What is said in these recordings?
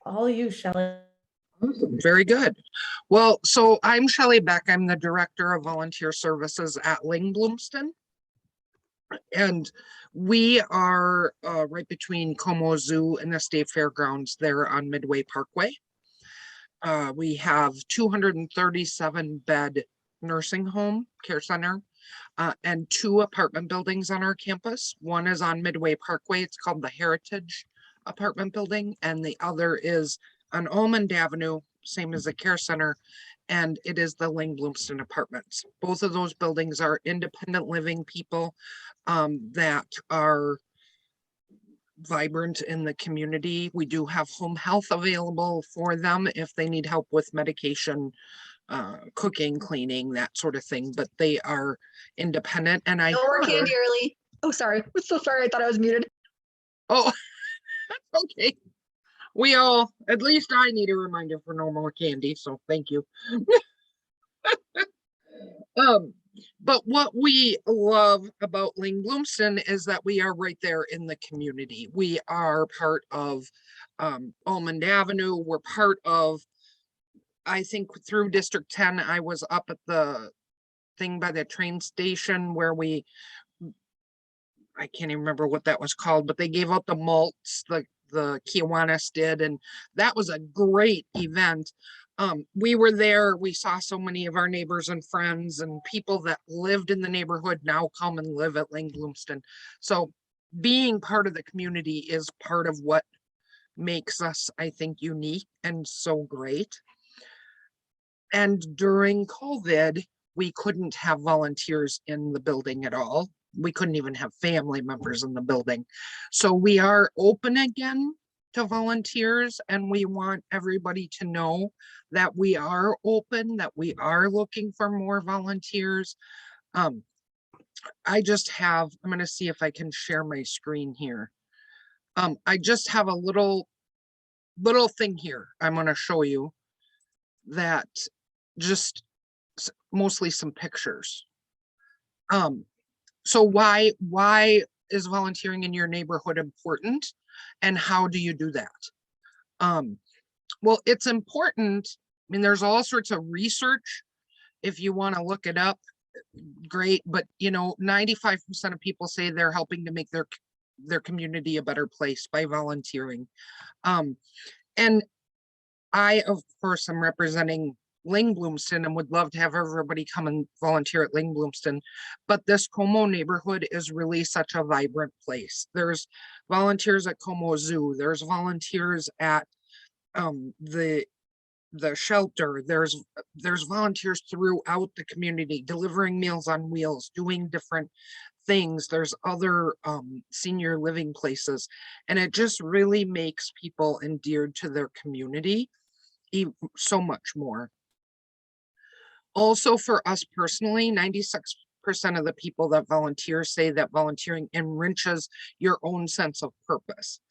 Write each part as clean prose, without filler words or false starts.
all you, Shelli. Very good. Well, so I'm Shelli Beck. I'm the Director of Volunteer Services at Lyngblomsten. And we are right between Como Zoo and the State Fairgrounds there on Midway Parkway. We have 237 bed nursing home care center and 2 apartment buildings on our campus. One is on Midway Parkway. It's called the Heritage Apartment Building, and the other is on Almond Avenue, same as the care center, and it is the Lyngblomsten Apartments. Both of those buildings are independent living people that are vibrant in the community. We do have home health available for them if they need help with medication, cooking, cleaning, that sort of thing, but they are independent. And I no more candy early. Oh, sorry. I'm so sorry. I thought I was muted. Oh, okay. We all, at least I need a reminder for no more candy, so thank you. But what we love about Lyngblomsten is that we are right there in the community. We are part of Almond Avenue. We're part of, I think through District 10, I was up at the thing by the train station where I can't even remember what that was called, but they gave out the malts, the Kiwanis did, and that was a great event. We were there, we saw so many of our neighbors and friends and people that lived in the neighborhood now come and live at Lyngblomsten. So being part of the community is part of what makes us, I think, unique and so great. And during COVID, we couldn't have volunteers in the building at all. We couldn't even have family members in the building. So we are open again to volunteers, and we want everybody to know that we are open, that we are looking for more volunteers. I just have, I'm going to see if I can share my screen here. I just have a little thing here I'm going to show you that just mostly some pictures. So why is volunteering in your neighborhood important, and how do you do that? Well, it's important. I mean, there's all sorts of research. If you want to look it up, great. But, you know, 95% of people say they're helping to make their community a better place by volunteering. And I, of course, am representing Lyngblomsten and would love to have everybody come and volunteer at Lyngblomsten, but this Como neighborhood is really such a vibrant place. There's volunteers at Como Zoo, there's volunteers at the shelter, there's volunteers throughout the community delivering Meals on Wheels, doing different things. There's other senior living places, and it just really makes people endeared to their community so much more. Also, for us personally, 96% of the people that volunteer say that volunteering enriches your own sense of purpose.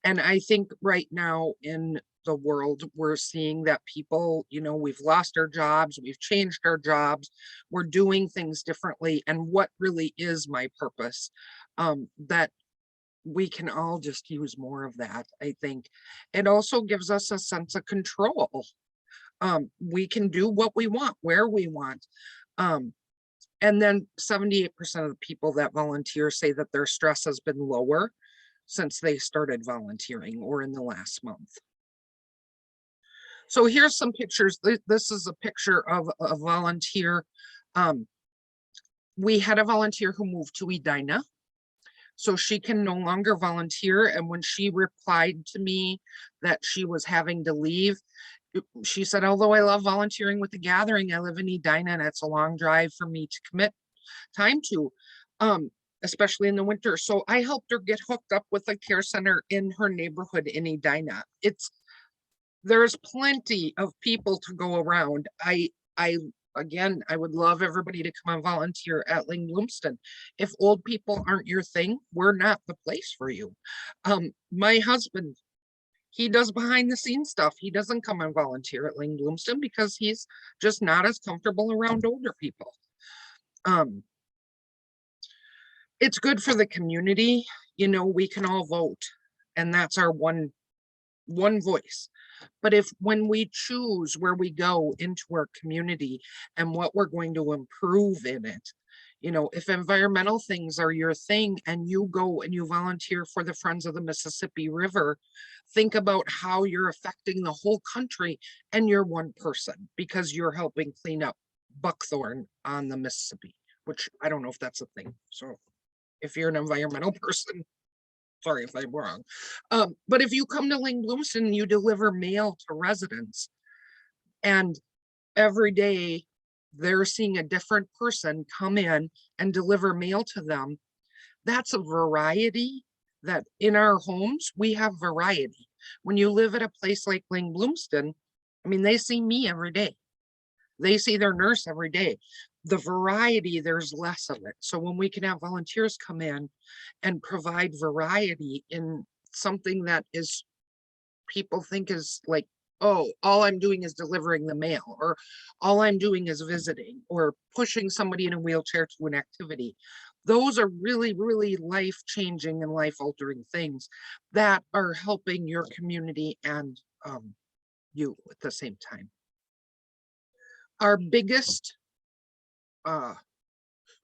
And I think right now in the world, we're seeing that people, you know, we've lost our jobs, we've changed our jobs, we're doing things differently. And what really is my purpose? That we can all just use more of that, I think. It also gives us a sense of control. We can do what we want, where we want. And then 78% of the people that volunteer say that their stress has been lower since they started volunteering or in the last month. So here's some pictures. This is a picture of a volunteer. We had a volunteer who moved to Edina, so she can no longer volunteer. And when she replied to me that she was having to leave, she said, although I love volunteering with the gathering, I live in Edina and it's a long drive for me to commit time to, especially in the winter. So I helped her get hooked up with a care center in her neighborhood in Edina. There's plenty of people to go around. Again, I would love everybody to come and volunteer at Lyngblomsten. If old people aren't your thing, we're not the place for you. My husband, he does behind the scenes stuff. He doesn't come and volunteer at Lyngblomsten because he's just not as comfortable around older people. It's good for the community. You know, we can all vote, and that's our one voice. But if when we choose where we go into our community and what we're going to improve in it, you know, if environmental things are your thing and you go and you volunteer for the Friends of the Mississippi River, think about how you're affecting the whole country and you're one person because you're helping clean up buckthorn on the Mississippi, which I don't know if that's a thing. So if you're an environmental person, sorry if I'm wrong. But if you come to Lyngblomsten, you deliver mail to residents, and every day they're seeing a different person come in and deliver mail to them. That's a variety that in our homes, we have variety. When you live at a place like Lyngblomsten, I mean, they see me every day. They see their nurse every day. The variety, there's less of it. So when we can have volunteers come in and provide variety in something that is people think is like, oh, all I'm doing is delivering the mail, or all I'm doing is visiting, or pushing somebody in a wheelchair to an activity. Those are really, really life-changing and life-altering things that are helping your community and you at the same time. Our biggest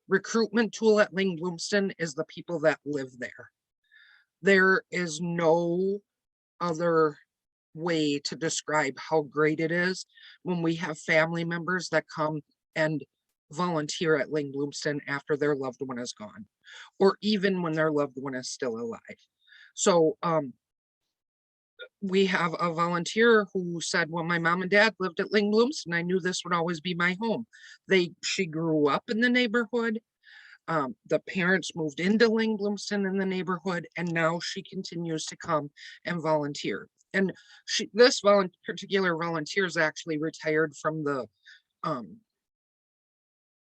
recruitment tool at Lyngblomsten is the people that live there. There is no other way to describe how great it is when we have family members that come and volunteer at Lyngblomsten after their loved one is gone, or even when their loved one is still alive. So we have a volunteer who said, well, my mom and dad lived at Lyngblomsten, I knew this would always be my home. She grew up in the neighborhood. The parents moved into Lyngblomsten in the neighborhood, and now she continues to come and volunteer. And this particular volunteer is actually retired from the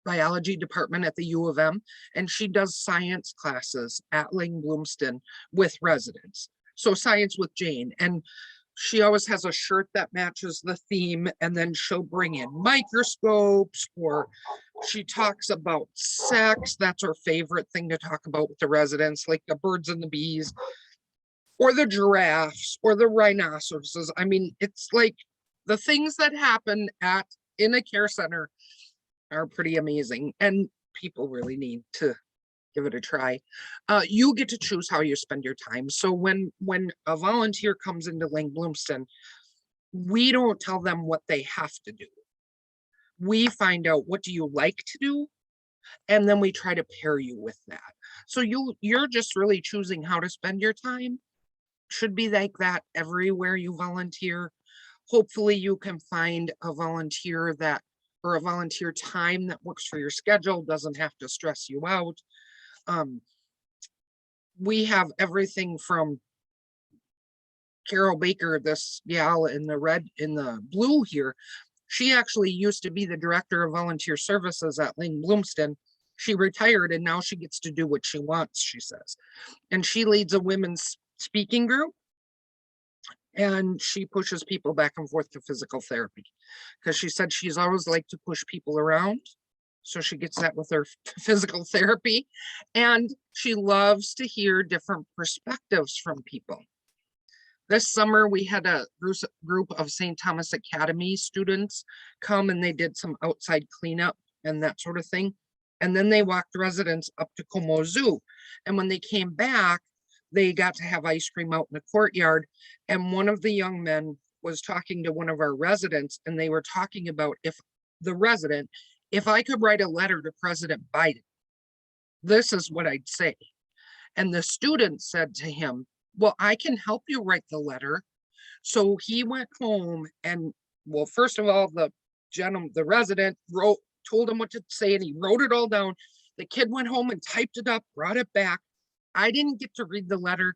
biology department at the U of M, and she does science classes at Lyngblomsten with residents. So science with Jane, and she always has a shirt that matches the theme, and then she'll bring in microscopes, or she talks about sex. That's her favorite thing to talk about with the residents, like the birds and the bees, or the giraffes, or the rhinoceroses. I mean, it's like the things that happen in a care center are pretty amazing, and people really need to give it a try. You get to choose how you spend your time. So when a volunteer comes into Lyngblomsten, we don't tell them what they have to do. We find out, what do you like to do? And then we try to pair you with that. So you're just really choosing how to spend your time. Should be like that everywhere you volunteer. Hopefully you can find a volunteer or a volunteer time that works for your schedule, doesn't have to stress you out. We have everything from Carol Baker, this gal in the blue here. She actually used to be the director of volunteer services at Lyngblomsten. She retired and now she gets to do what she wants, she says. And she leads a women's speaking group, and she pushes people back and forth to physical therapy because she said she's always liked to push people around. So she gets that with her physical therapy, and she loves to hear different perspectives from people. This summer, we had a group of St. Thomas Academy students come, and they did some outside cleanup and that sort of thing. And then they walked residents up to Como Zoo. And when they came back, they got to have ice cream out in the courtyard. And one of the young men was talking to one of our residents, and they were talking about if I could write a letter to President Biden, this is what I'd say. And the student said to him, well, I can help you write the letter. So he went home and, well, first of all, the resident told him what to say, and he wrote it all down. The kid went home and typed it up, brought it back. I didn't get to read the letter.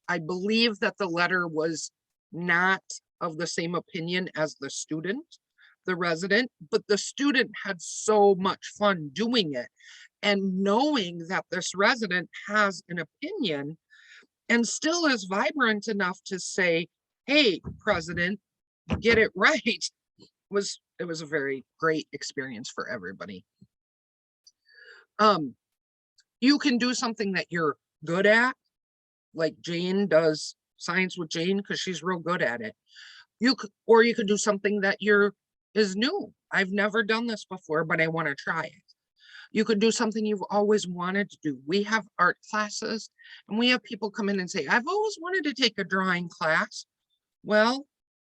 I believe that the letter was not of the same opinion as the resident, but the student had so much fun doing it. And knowing that this resident has an opinion and still is vibrant enough to say, hey, President, get it right, it was a very great experience for everybody. You can do something that you're good at, like Jane does science with Jane, because she's real good at it. or you could do something that is new. I've never done this before, but I want to try it. You could do something you've always wanted to do. We have art classes and we have people come in and say, I've always wanted to take a drawing class. Well,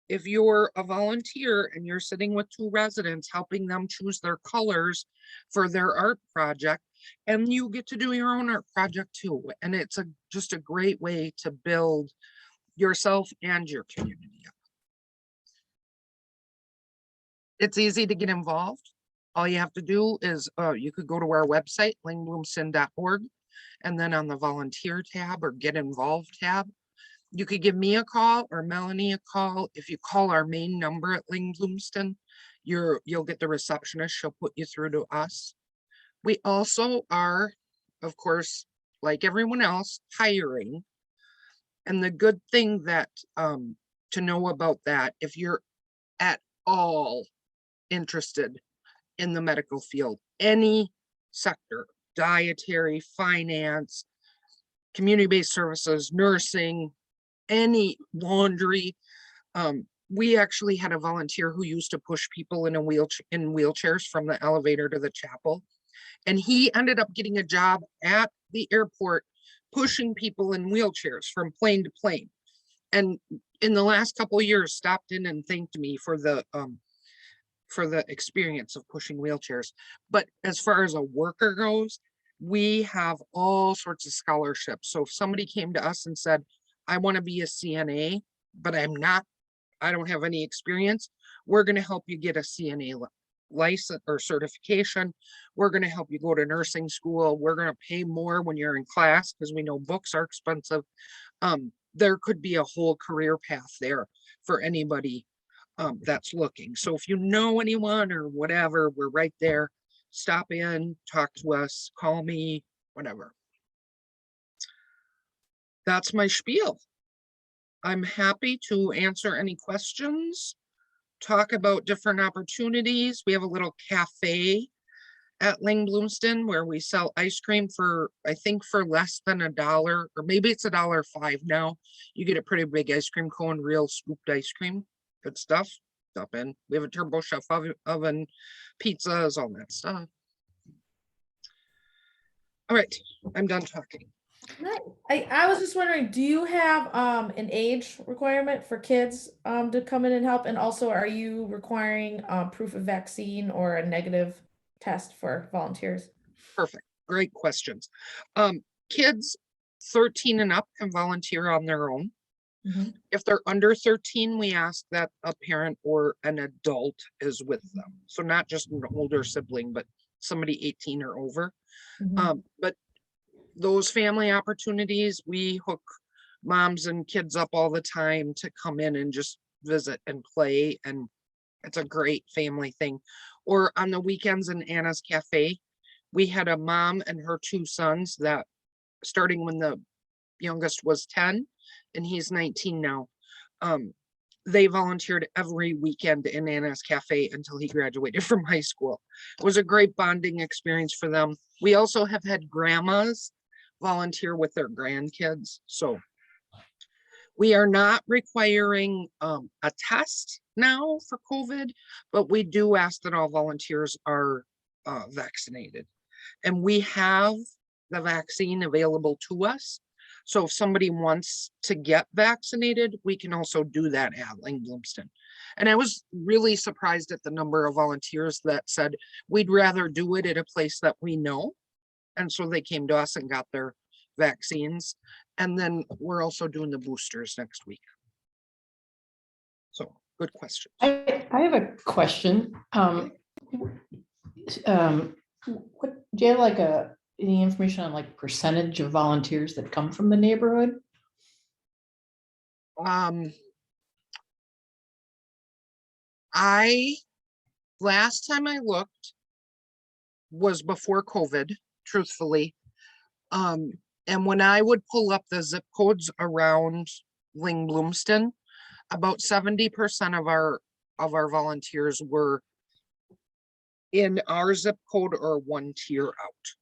if you're a volunteer and you're sitting with 2 residents, helping them choose their colors for their art project, and you get to do your own art project too. And it's just a great way to build yourself and your community up. It's easy to get involved. All you have to do is you could go to our website, lyngblomsten.org, and then on the volunteer tab or get involved tab, you could give me a call or Melanie a call. If you call our main number at Lyngblomsten, you'll get the receptionist. She'll put you through to us. We also are, of course, like everyone else, hiring. And the good thing that to know about that, if you're at all interested in the medical field, any sector, dietary, finance, community-based services, nursing, any laundry. We actually had a volunteer who used to push people in wheelchairs from the elevator to the chapel. And he ended up getting a job at the airport, pushing people in wheelchairs from plane to plane. And in the last couple of years, stopped in and thanked me for the experience of pushing wheelchairs. But as far as a worker goes, we have all sorts of scholarships. So if somebody came to us and said, I want to be a CNA, but I don't have any experience, we're going to help you get a CNA license or certification. We're going to help you go to nursing school. We're going to pay more when you're in class because we know books are expensive. There could be a whole career path there for anybody that's looking. So if you know anyone or whatever, we're right there. Stop in, talk to us, call me, whatever. That's my spiel. I'm happy to answer any questions, talk about different opportunities. We have a little cafe at Lyngblomsten where we sell ice cream for, I think for less than $1, or maybe it's $1.05 now. You get a pretty big ice cream cone, real scooped ice cream, good stuff. Stop in. We have a turbo chef oven, pizzas, all that stuff. All right, I'm done talking. I was just wondering, do you have an age requirement for kids to come in and help? And also, are you requiring proof of vaccine or a negative test for volunteers? Perfect. Great questions. Kids 13 and up can volunteer on their own. Mhm. If they're under 13, we ask that a parent or an adult is with them. So not just an older sibling, but somebody 18 or over. Mhm. But those family opportunities, we hook moms and kids up all the time to come in and just visit and play. And it's a great family thing. Or on the weekends in Anna's Cafe, we had a mom and her 2 sons that starting when the youngest was 10 and he's 19 now. They volunteered every weekend in Anna's Cafe until he graduated from high school. It was a great bonding experience for them. We also have had grandmas volunteer with their grandkids. So we are not requiring a test now for COVID, but we do ask that all volunteers are vaccinated. And we have the vaccine available to us. So if somebody wants to get vaccinated, we can also do that at Lyngblomsten. And I was really surprised at the number of volunteers that said, we'd rather do it at a place that we know. And so they came to us and got their vaccines. And then we're also doing the boosters next week. So good question. I have a question. What do you have like any information on like percentage of volunteers that come from the neighborhood? Last time I looked was before COVID, truthfully. And when I would pull up the zip codes around Lyngblomsten, about 70% of our volunteers were in our zip code or one tier out.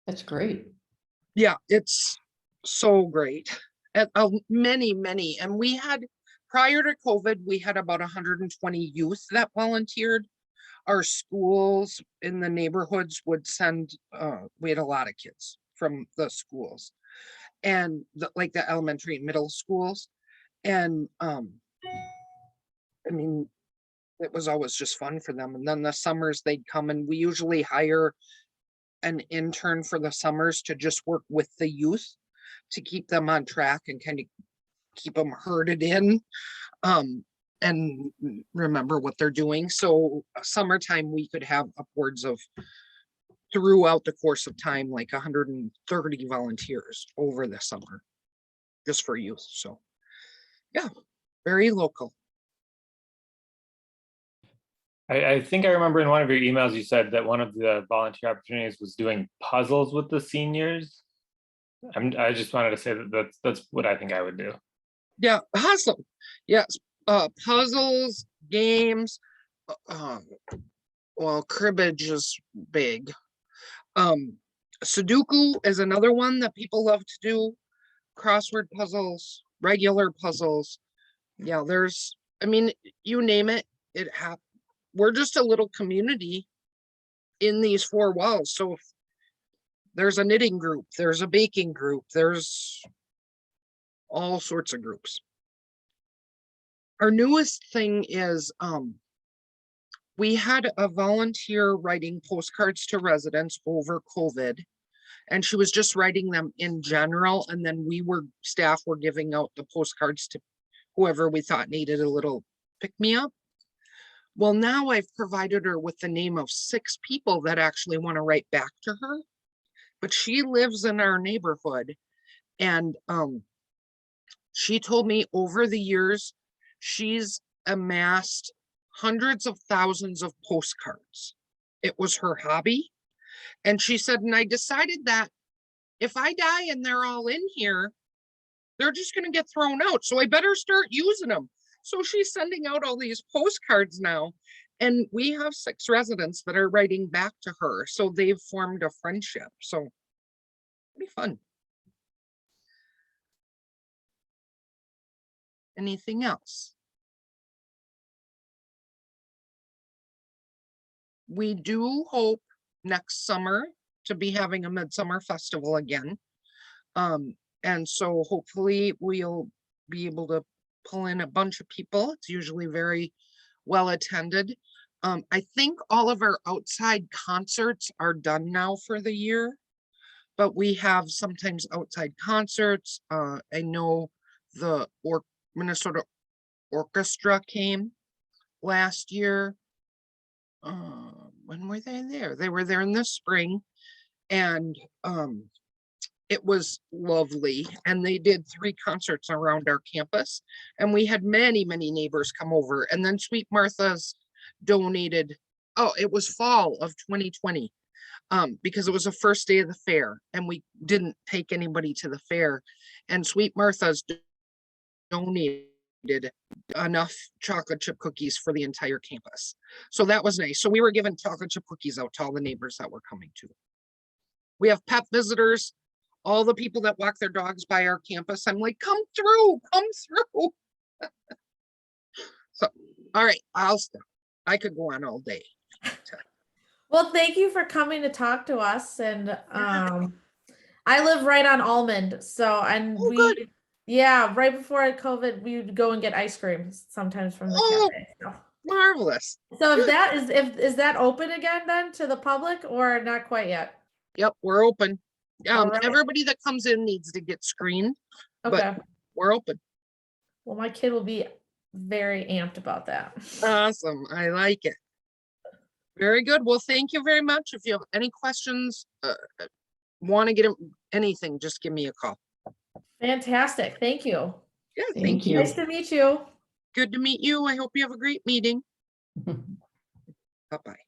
That's great. Yeah, it's so great. And many, and we had prior to COVID, we had about 120 youth that volunteered. Our schools in the neighborhoods would send, we had a lot of kids from the schools and like the elementary and middle schools. And I mean, it was always just fun for them. And then the summers they'd come, and we usually hire an intern for the summers to just work with the youth to keep them on track and kind of keep them herded in and remember what they're doing. So summertime, we could have upwards of, throughout the course of time, like 130 volunteers over the summer, just for youth. So yeah, very local. I think I remember in one of your emails, you said that one of the volunteer opportunities was doing puzzles with the seniors. I just wanted to say that that's what I think I would do. Yeah, awesome. Yes, puzzles, games. Well, cribbage is big. Sudoku is another one that people love to do. Crossword puzzles, regular puzzles. Yeah, there's, I mean, you name it, we're just a little community in these four walls. So if there's a knitting group, there's a baking group, there's all sorts of groups. Our newest thing is we had a volunteer writing postcards to residents over COVID, and she was just writing them in general, and then staff were giving out the postcards to whoever we thought needed a little pick-me-up. Well, now I've provided her with the name of 6 people that actually want to write back to her, but she lives in our neighborhood, and she told me over the years she's amassed hundreds of thousands of postcards. It was her hobby. And she said, and I decided that if I die and they're all in here, they're just going to get thrown out. So I better start using them. So she's sending out all these postcards now. And we have 6 residents that are writing back to her. So they've formed a friendship. So it'll be fun. Anything else? We do hope next summer to be having a midsummer festival again. And so hopefully we'll be able to pull in a bunch of people. It's usually very well attended. I think all of our outside concerts are done now for the year, but we have sometimes outside concerts. I know the Minnesota Orchestra came last year. When were they there? They were there in the spring, and it was lovely. And they did 3 concerts around our campus, and we had many neighbors come over. And then Sweet Martha's donated, it was fall of 2020, because it was the first day of the fair, and we didn't take anybody to the fair, and Sweet Martha's donated enough chocolate chip cookies for the entire campus. So that was nice. So we were giving chocolate chip cookies out to all the neighbors that were coming to. We have pet visitors, all the people that walk their dogs by our campus. I'm like, come through. So, all right, I'll stop. I could go on all day. Well, thank you for coming to talk to us. And I live right on Almond. So, and good. yeah, right before COVID, we would go and get ice cream sometimes from the cafe. So. Marvelous. So if that is that open again then to the public or not quite yet? Yep, we're open. Right. Everybody that comes in needs to get screened, Okay. but we're open. Well, my kid will be very amped about that. Awesome. I like it. Very good. Well, thank you very much. If you have any questions, want to get anything, just give me a call. Fantastic. Thank you. Yeah, Thank you. Nice to meet you. Good to meet you. I hope you have a great meeting. Bye-bye.